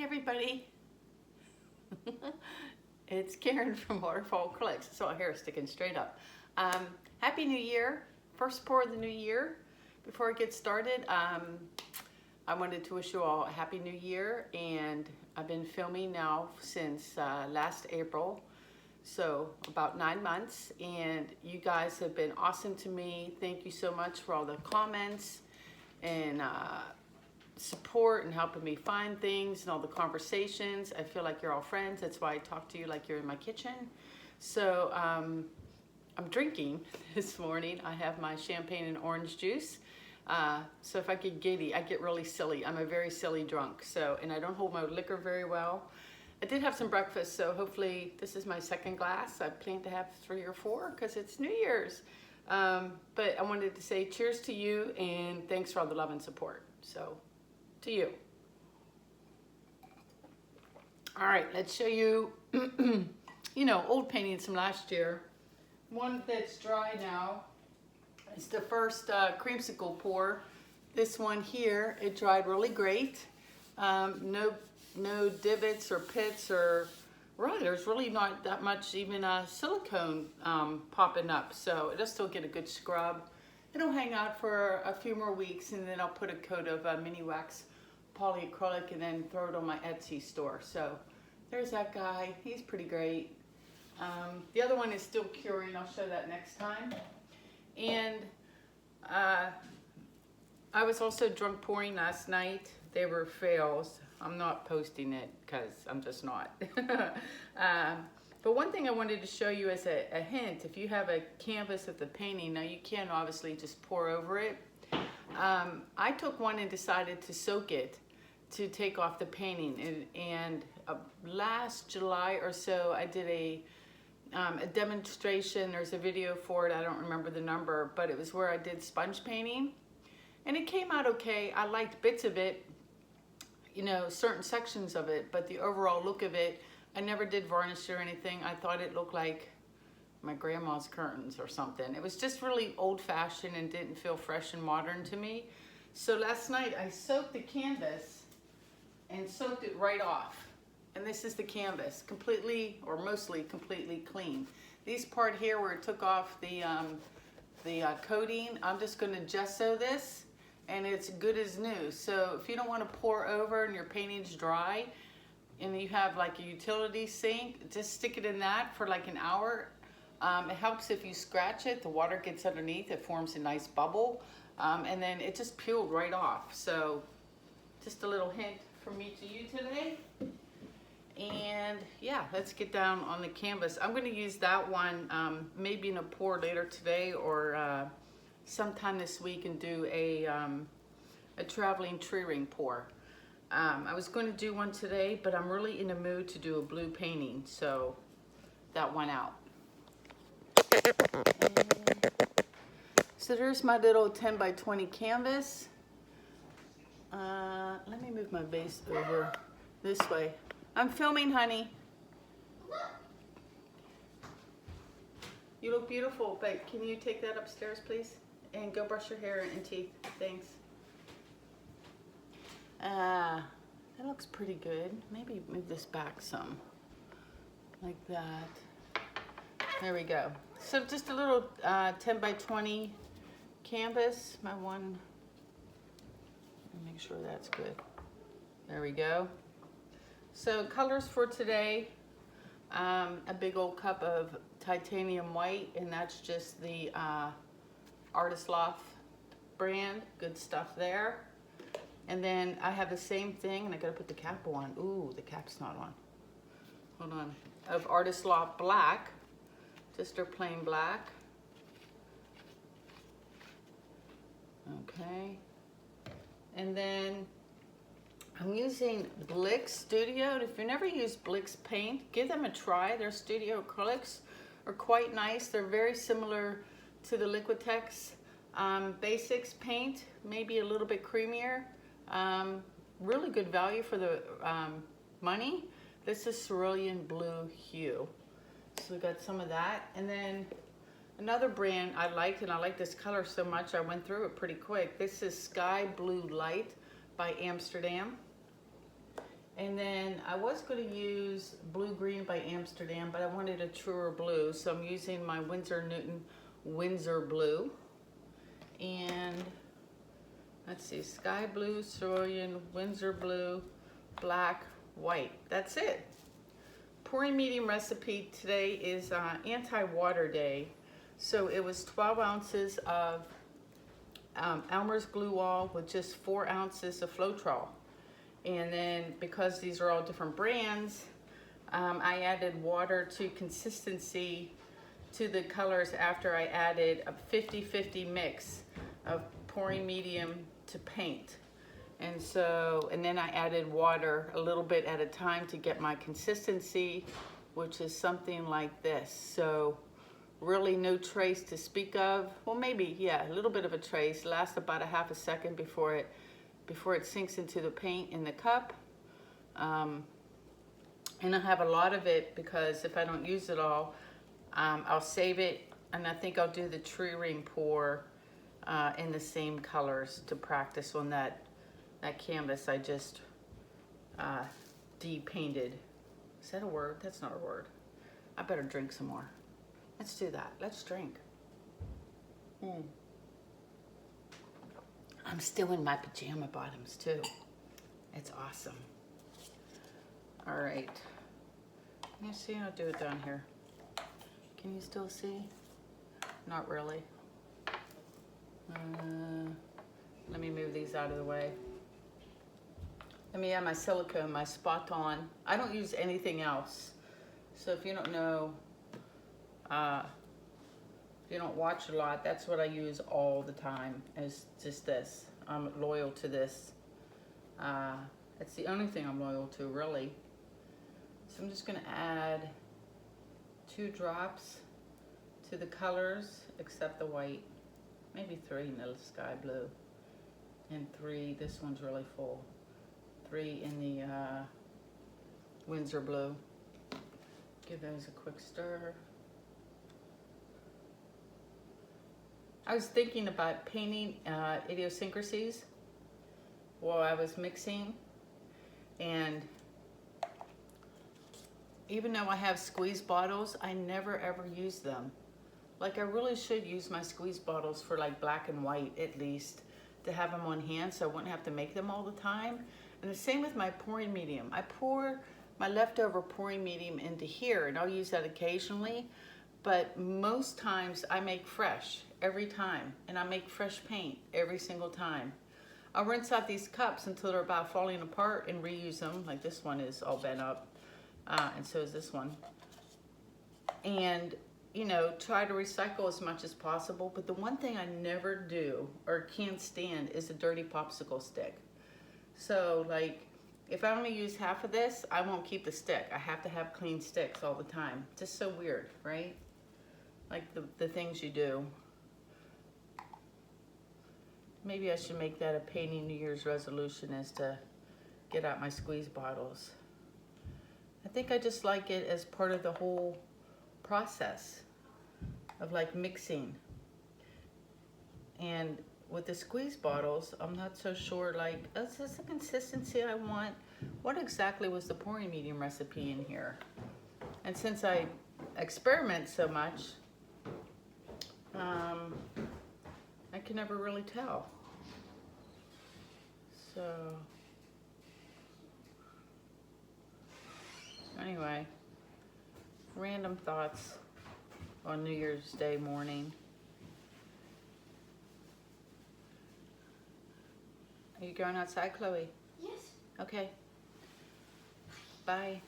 Hey everybody, it's Karen from Waterfall acrylics. I saw hair sticking straight up. Happy New Year, first pour of the new year. Before I get started, I wanted to wish you all a Happy New Year, and I've been filming now since last April, so about 9 months, and you guys have been awesome to me. Thank you so much for all the comments and support and helping me find things and all the conversations. I feel like you're all friends. That's why I talk to you like you're in my kitchen. So I'm drinking this morning. I have my champagne and orange juice. So if I get giddy, I get really silly. I'm a very silly drunk. So, and I don't hold my liquor very well. I did have some breakfast, so hopefully this is my second glass. I plan to have 3 or 4 because it's New Year's. But I wanted to say cheers to you and thanks for all the love and support. So to you. All right, let's show you, old paintings from last year. One that's dry now. It's the first creamsicle pour. This one here, it dried really great. No divots or pits or really, there's really not that much even silicone popping up. So it'll still get a good scrub. It'll hang out for a few more weeks, and then I'll put a coat of mini wax polyacrylic and then throw it on my Etsy store. So there's that guy. He's pretty great. The other one is still curing. I'll show that next time. And I was also drunk pouring last night. They were fails. I'm not posting it because I'm just not. But one thing I wanted to show you as a hint, if you have a canvas of the painting, now you can obviously just pour over it. I took one and decided to soak it to take off the painting. And last July or so, I did a demonstration. There's a video for it. I don't remember the number, but it was where I did sponge painting. And it came out okay. I liked bits of it, certain sections of it, but the overall look of it, I never did varnish or anything. I thought it looked like my grandma's curtains or something. It was just really old-fashioned and didn't feel fresh and modern to me. So last night I soaked the canvas and soaked it right off. And this is the canvas, completely or mostly completely clean. This part here where it took off the coating, I'm just going to gesso this, and it's good as new. So if you don't want to pour over and your painting's dry, and you have like a utility sink, just stick it in that for like an hour. It helps if you scratch it, the water gets underneath, it forms a nice bubble, and then it just peeled right off. So just a little hint from me to you today. And yeah, let's get down on the canvas. I'm going to use that one maybe in a pour later today or sometime this week and do a traveling tree ring pour. I was going to do one today, but I'm really in the mood to do a blue painting, so that went out. So there's my little 10 by 20 canvas. Let me move my base over this way. I'm filming, honey. You look beautiful, but can you take that upstairs, please? And go brush your hair and teeth. Thanks. That looks pretty good. Maybe move this back some. Like that. There we go. So just a little 10 by 20 canvas. My one. Make sure that's good. There we go. So colors for today, a big old cup of titanium white, and that's just the Artist Loft brand. Good stuff there. And then I have the same thing, and I gotta put the cap on. Ooh, the cap's not on. Hold on. Of Artist Loft black, just their plain black. Okay. And then I'm using Blick's Studio. If you've never used Blick's paint, give them a try. Their studio acrylics are quite nice. They're very similar to the Liquitex Basics paint, maybe a little bit creamier. Really good value for the money. This is cerulean blue hue. So we got some of that. And then another brand I liked, and I like this color so much I went through it pretty quick. This is Sky Blue Light by Amsterdam. And then I was going to use Blue Green by Amsterdam, but I wanted a truer blue, so I'm using my Winsor Newton Windsor Blue. And let's see, Sky Blue, Cerulean, Windsor Blue, Black, White. That's it. Pouring medium recipe today is anti-water day. So it was 12 ounces of Elmer's glue wall with just 4 ounces of Floetrol. And then because these are all different brands, I added water to consistency to the colors after I added a 50-50 mix of pouring medium to paint. And then I added water a little bit at a time to get my consistency, which is something like this. So really no trace to speak of. Well, maybe, yeah, a little bit of a trace. Lasts about a half a second before it sinks into the paint in the cup. And I have a lot of it because if I don't use it all, I'll save it, and I think I'll do the tree ring pour in the same colors to practice on that canvas I just de-painted. Is that a word? That's not a word. I better drink some more. Let's do that. Let's drink. I'm still in my pajama bottoms too. It's awesome. All right. Let me see. I'll do it down here. Can you still see? Not really. Let me move these out of the way. Let me add my silicone, my spot on. I don't use anything else. So if you don't know, if you don't watch a lot, that's what I use all the time, is just this. I'm loyal to this. It's the only thing I'm loyal to, really. So I'm just gonna add 2 drops to the colors, except the white. Maybe 3 in the sky blue. And 3, this one's really full. 3 in the Windsor blue. Give those a quick stir. I was thinking about painting idiosyncrasies while I was mixing, and even though I have squeeze bottles, I never ever use them. Like, I really should use my squeeze bottles for like black and white at least, to have them on hand so I wouldn't have to make them all the time. And the same with my pouring medium. I pour my leftover pouring medium into here, and I'll use that occasionally, but most times I make fresh every time, and I make fresh paint every single time. I'll rinse out these cups until they're about falling apart and reuse them. Like this one is all bent up, and so is this one. And you know, try to recycle as much as possible. But the one thing I never do or can't stand is a dirty popsicle stick. So like, if I only use half of this, I won't keep the stick. I have to have clean sticks all the time. Just so weird, right? Like the things you do. Maybe I should make that a painting New Year's resolution, is to get out my squeeze bottles. I think I just like it as part of the whole process of like mixing. And with the squeeze bottles, I'm not so sure, like, is this the consistency I want? What exactly was the pouring medium recipe in here? And since I experiment so much, I can never really tell. So anyway, random thoughts on New Year's Day morning. Are you going outside, Chloe? Yes. Okay. Bye.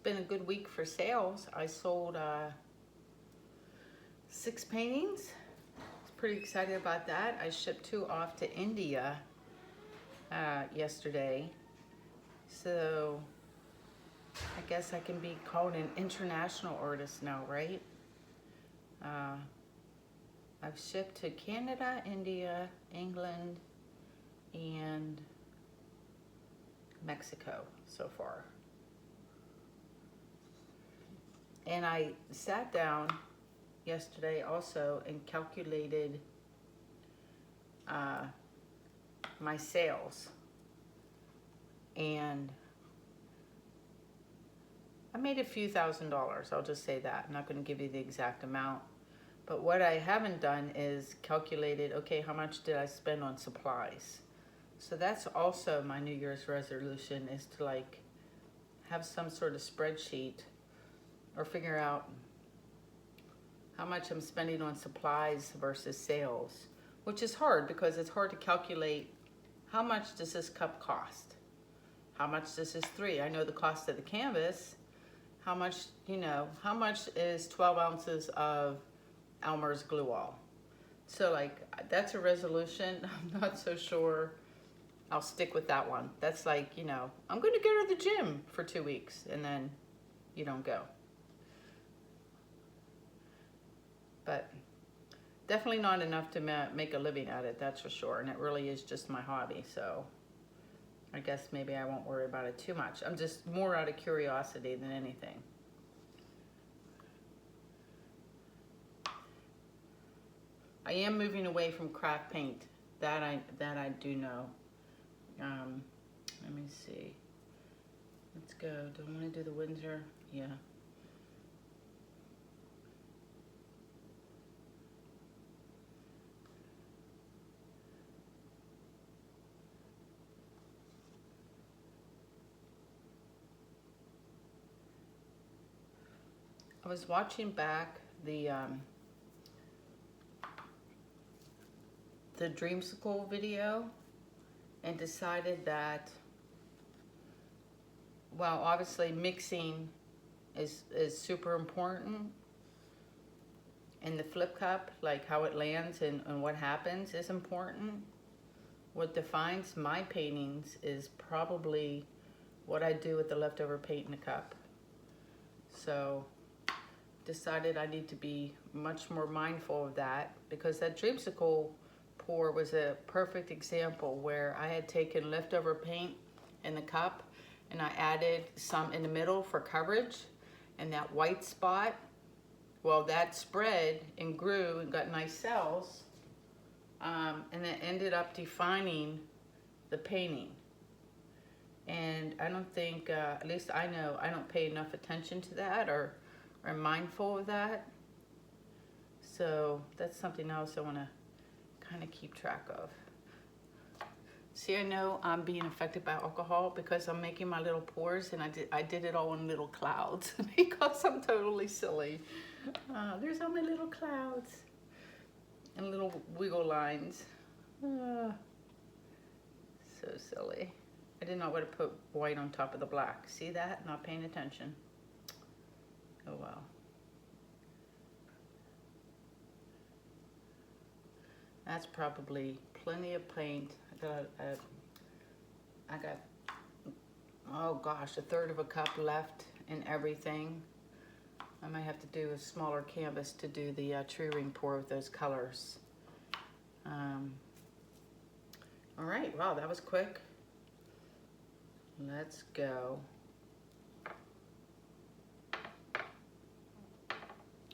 Been a good week for sales. I sold 6 paintings. I was pretty excited about that. I shipped 2 off to India yesterday. So I guess I can be called an international artist now, right? I've shipped to Canada, India, England, and Mexico so far. And I sat down yesterday also and calculated my sales. And I made a few $1,000s, I'll just say that. I'm not going to give you the exact amount. But what I haven't done is calculated, okay, how much did I spend on supplies? So that's also my New Year's resolution, is to like have some sort of spreadsheet or figure out how much I'm spending on supplies versus sales, which is hard because it's hard to calculate how much does this cup cost? How much does this 3? I know the cost of the canvas. How much, how much is 12 ounces of Elmer's glue all? So like, that's a resolution. I'm not so sure I'll stick with that one. That's like, I'm going to go to the gym for 2 weeks and then you don't go. But definitely not enough to make a living at it, that's for sure. And it really is just my hobby. So I guess maybe I won't worry about it too much. I'm just more out of curiosity than anything. I am moving away from craft paint. That I do know. Let me see. Let's go. Do I want to do the Windsor? Yeah. I was watching back the Dreamsicle video and decided that, well, obviously mixing is super important, and the flip cup, like how it lands and what happens, is important. What defines my paintings is probably what I do with the leftover paint in the cup. So decided I need to be much more mindful of that, because that Dreamsicle pour was a perfect example where I had taken leftover paint in the cup and I added some in the middle for coverage, and that white spot, well, that spread and grew and got nice cells, and it ended up defining the painting. And I don't think, at least I know, I don't pay enough attention to that or are mindful of that. So that's something else I want to kind of keep track of. See, I know I'm being affected by alcohol because I'm making my little pours, and I did it all in little clouds because I'm totally silly. There's all my little clouds and little wiggle lines. So silly. I did not want to put white on top of the black. See that? Not paying attention. Oh well. That's probably plenty of paint. I got, oh gosh, 1/3 of a cup left in everything. I might have to do a smaller canvas to do the tree ring pour with those colors. All right, wow, that was quick. Let's go.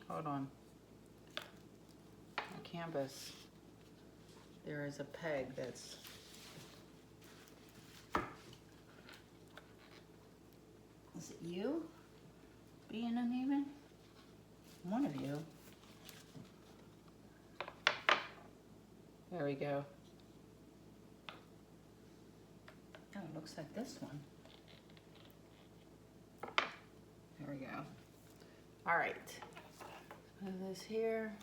Hold on. My canvas. There is a peg that's... Is it you being uneven? One of you. There we go. Oh, it looks like this one. There we go. All right. Put this here.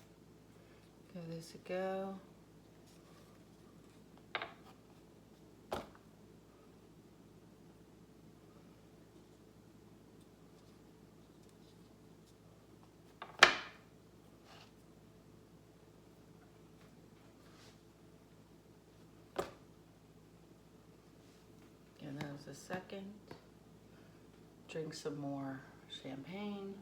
Give this a go. a second. Drink some more champagne.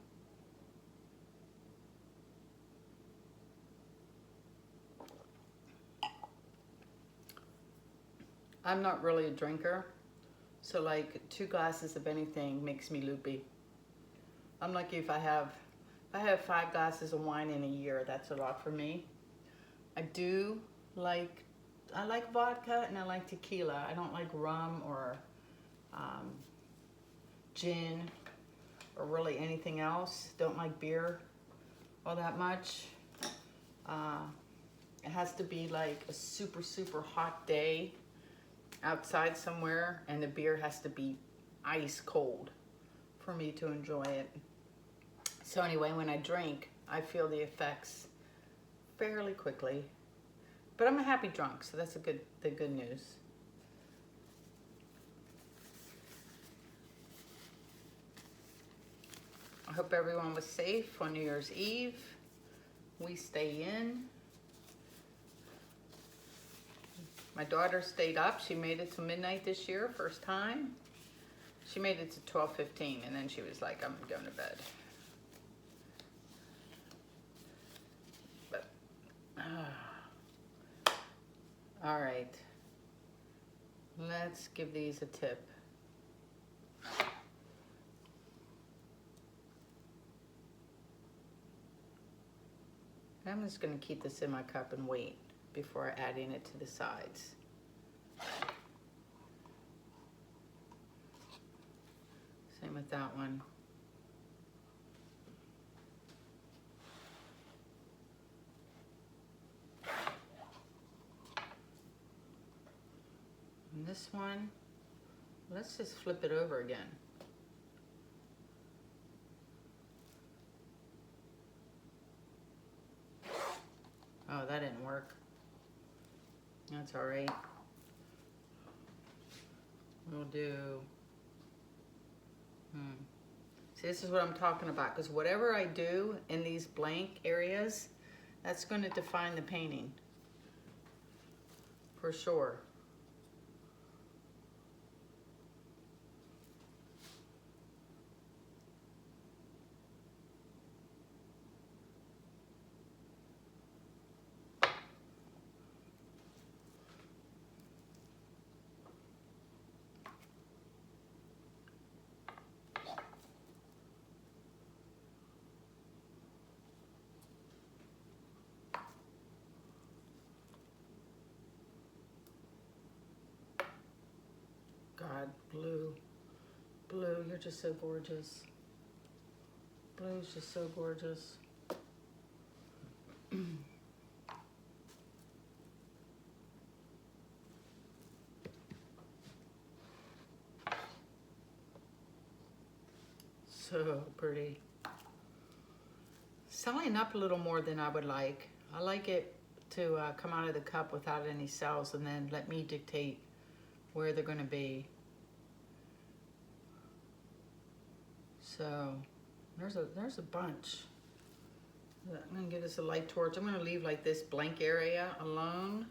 I'm not really a drinker, so like 2 glasses of anything makes me loopy. I'm lucky if I have 5 glasses of wine in a year, that's a lot for me. I like vodka and I like tequila. I don't like rum or gin or really anything else. Don't like beer all that much. It has to be like a super, super hot day outside somewhere, and the beer has to be ice cold for me to enjoy it. So anyway, when I drink, I feel the effects fairly quickly. But I'm a happy drunk, so that's the good news. I hope everyone was safe on New Year's Eve. We stay in. My daughter stayed up. She made it to midnight this year, first time. She made it to 12:15, and then she was like, I'm going to bed. But, all right. Let's give these a tip. I'm just going to keep this in my cup and wait before adding it to the sides. Same with that one. And this one, let's just flip it over again. Oh, that didn't work. That's all right. We'll do, See, this is what I'm talking about, because whatever I do in these blank areas, that's going to define the painting, for sure. God, blue, you're just so gorgeous. Blue's just so gorgeous. So pretty. Selling up a little more than I would like. I like it to come out of the cup without any cells, and then let me dictate where they're going to be. So there's a bunch. I'm going to give this a light torch. I'm going to leave like this blank area alone.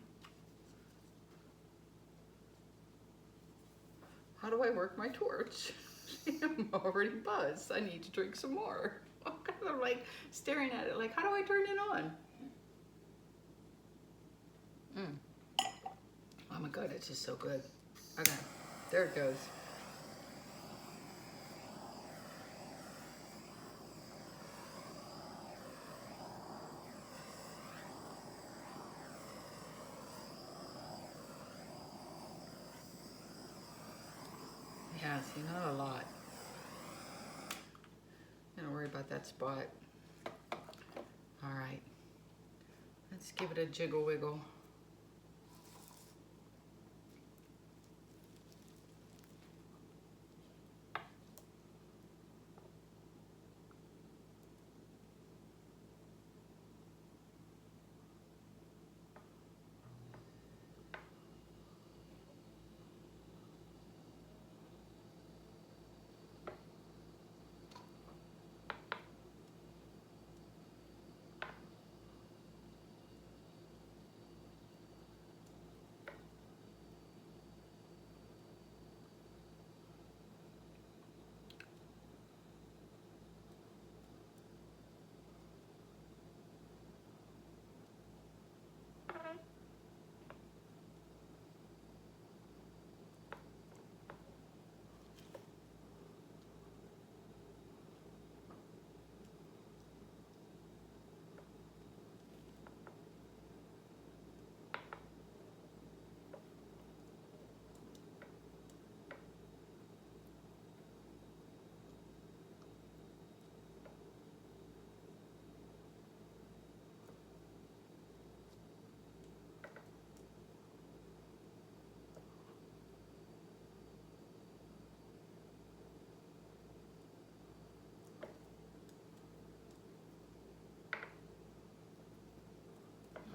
How do I work my torch? I'm already buzzed. I need to drink some more. I'm kind of like staring at it like, how do I turn it on? Oh my God, it's just so good. Okay, there it goes. Yeah, see, not a lot. Don't worry about that spot. All right, let's give it a jiggle wiggle.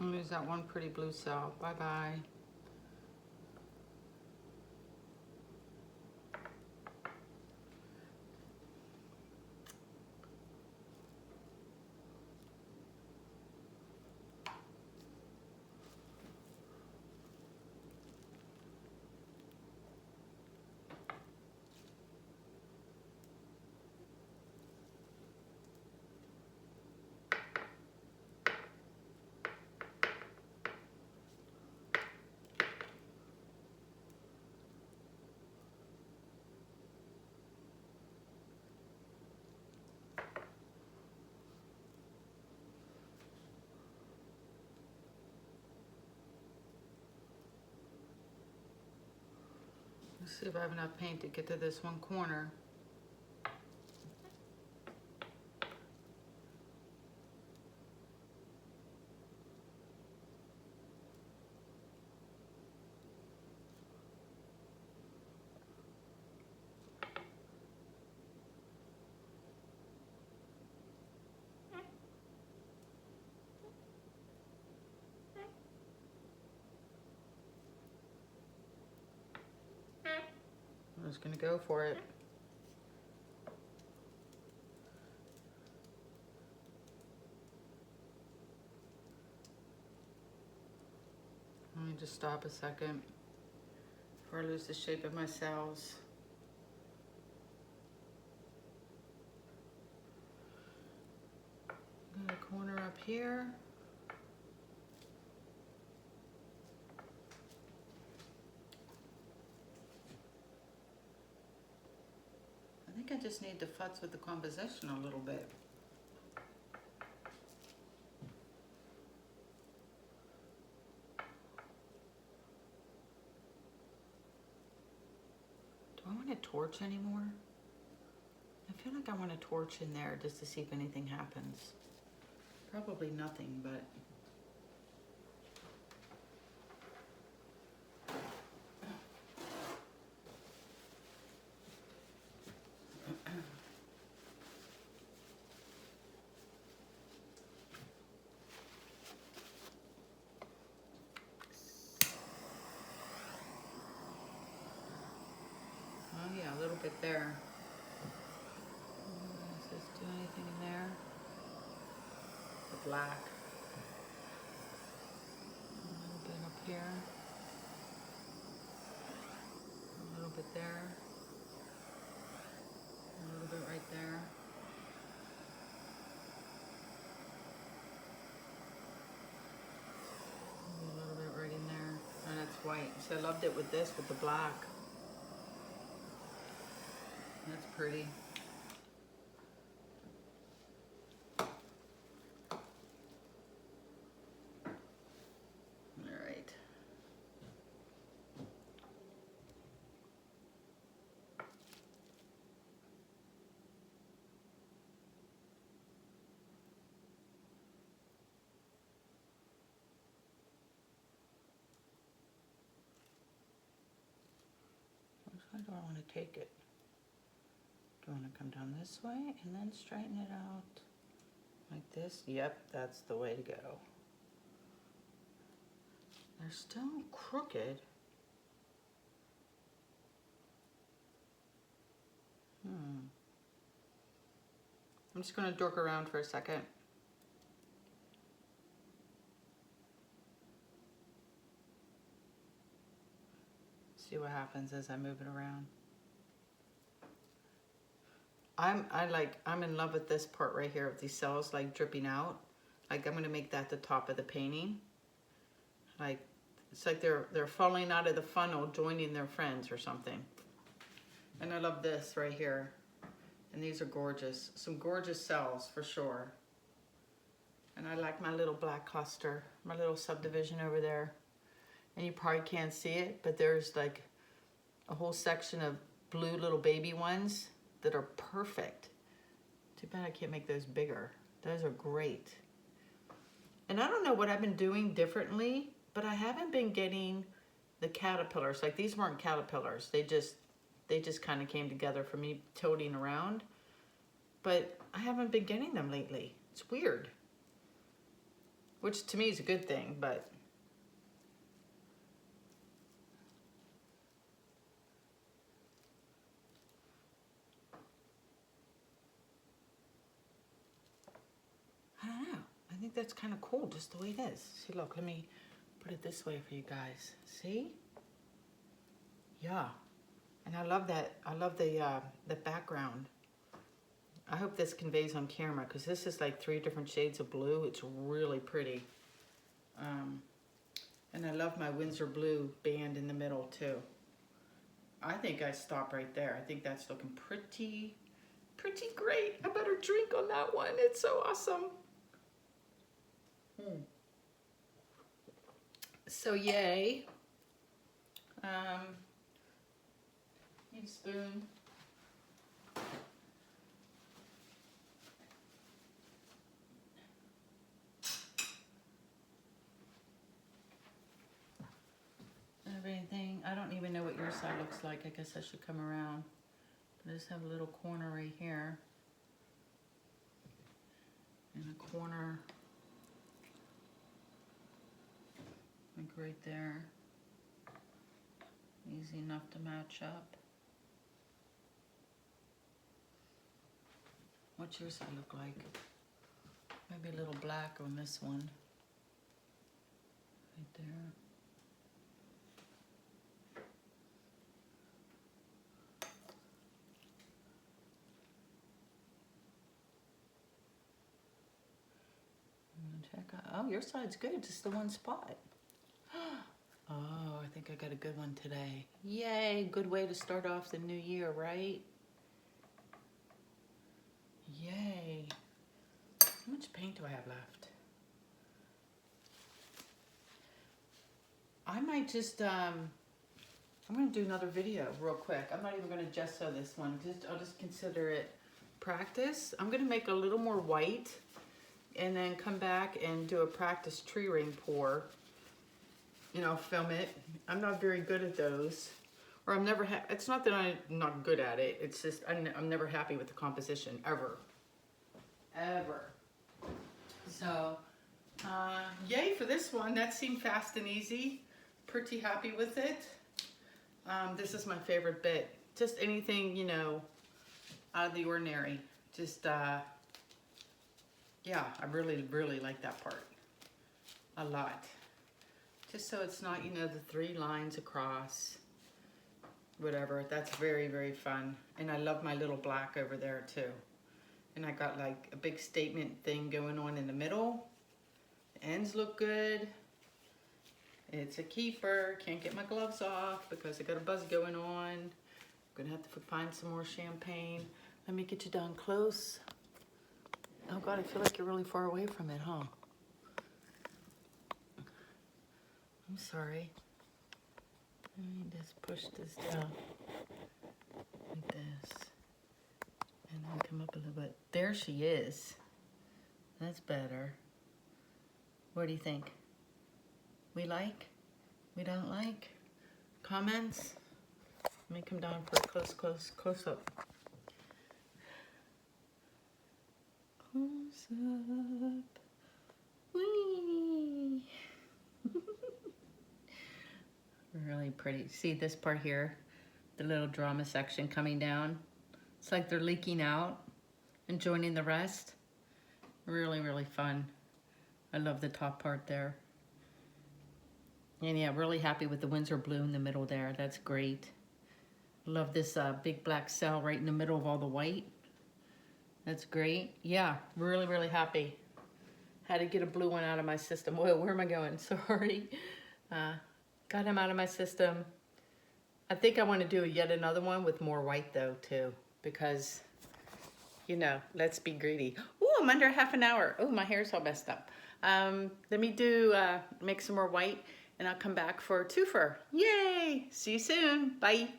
And there's that one pretty blue cell. Bye-bye. Let's see if I have enough paint to get to this one corner. I'm just gonna go for it. Let me just stop a second before I lose the shape of my cells. Got a corner up here. I think I just need to futz with the composition a little bit. Do I want to torch anymore? I feel like I want to torch in there just to see if anything happens. Probably nothing, but... Oh yeah, a little bit there. Does this do anything in there? The black. A little bit up here. A little bit there. A little bit right there. Maybe a little bit right in there. And that's white. So I loved it with this, with the black. That's pretty. All right. Which way do I want to take it? Do I want to come down this way and then straighten it out like this? Yep, that's the way to go. They're still crooked. I'm just going to dork around for a second. See what happens as I move it around. I'm in love with this part right here with these cells like dripping out. Like I'm gonna make that the top of the painting. Like it's like they're falling out of the funnel, joining their friends or something. And I love this right here. And these are gorgeous. Some gorgeous cells for sure. And I like my little black cluster, my little subdivision over there. And you probably can't see it, but there's like a whole section of blue little baby ones that are perfect. Too bad I can't make those bigger. Those are great. And I don't know what I've been doing differently, but I haven't been getting the caterpillars. Like these weren't caterpillars. They just kind of came together for me toting around. But I haven't been getting them lately. It's weird. which to me is a good thing, but I don't know. I think that's kind of cool, just the way it is. See, look, let me put it this way for you guys. See? Yeah. And I love that. I love the background. I hope this conveys on camera, because this is like 3 different shades of blue. It's really pretty. And I love my Windsor blue band in the middle too. I think I stop right there. I think that's looking pretty great. I better drink on that one. It's so awesome. So yay. Need a spoon. Everything. I don't even know what your side looks like. I guess I should come around. But I just have a little corner right here. And a corner like right there. Easy enough to match up. What's your side look like? Maybe a little black on this one. Right there. Check out. Oh, your side's good. Just the one spot. Oh, I think I got a good one today. Yay! Good way to start off the new year, right? Yay! How much paint do I have left? I might just I'm gonna do another video real quick. I'm not even gonna gesso this one. I'll just consider it practice. I'm gonna make a little more white, and then come back and do a practice tree ring pour. You know, film it. I'm not very good at those. Or I'm never, it's not that I'm not good at it. It's just, I'm never happy with the composition, ever. Ever. So, yay for this one. That seemed fast and easy. Pretty happy with it. This is my favorite bit. Just anything, you know, out of the ordinary. Just, yeah, I really like that part a lot. Just so it's not, you know, the 3 lines across, whatever. That's very fun. And I love my little black over there too. And I got like a big statement thing going on in the middle. The ends look good. It's a keeper. Can't get my gloves off because I got a buzz going on. I'm gonna have to find some more champagne. Let me get you down close. Oh God, I feel like you're really far away from it, huh? I'm sorry. Let me just push this down like this. And then come up a little bit. There she is. That's better. What do you think? We like? We don't like? Comments? Let me come down for a close up. Close up. Whee! Really pretty. See this part here? The little drama section coming down. It's like they're leaking out and joining the rest. Really fun. I love the top part there. And yeah, really happy with the Windsor blue in the middle there. That's great. Love this big black cell right in the middle of all the white. That's great. Yeah, really happy. Had to get a blue one out of my system. Whoa, where am I going? Sorry. Got him out of my system. I think I want to do yet another one with more white though too, because, you know, let's be greedy. Ooh, I'm under half an hour. Oh, my hair's all messed up. Let me make some more white, and I'll come back for a twofer. Yay! See you soon. Bye.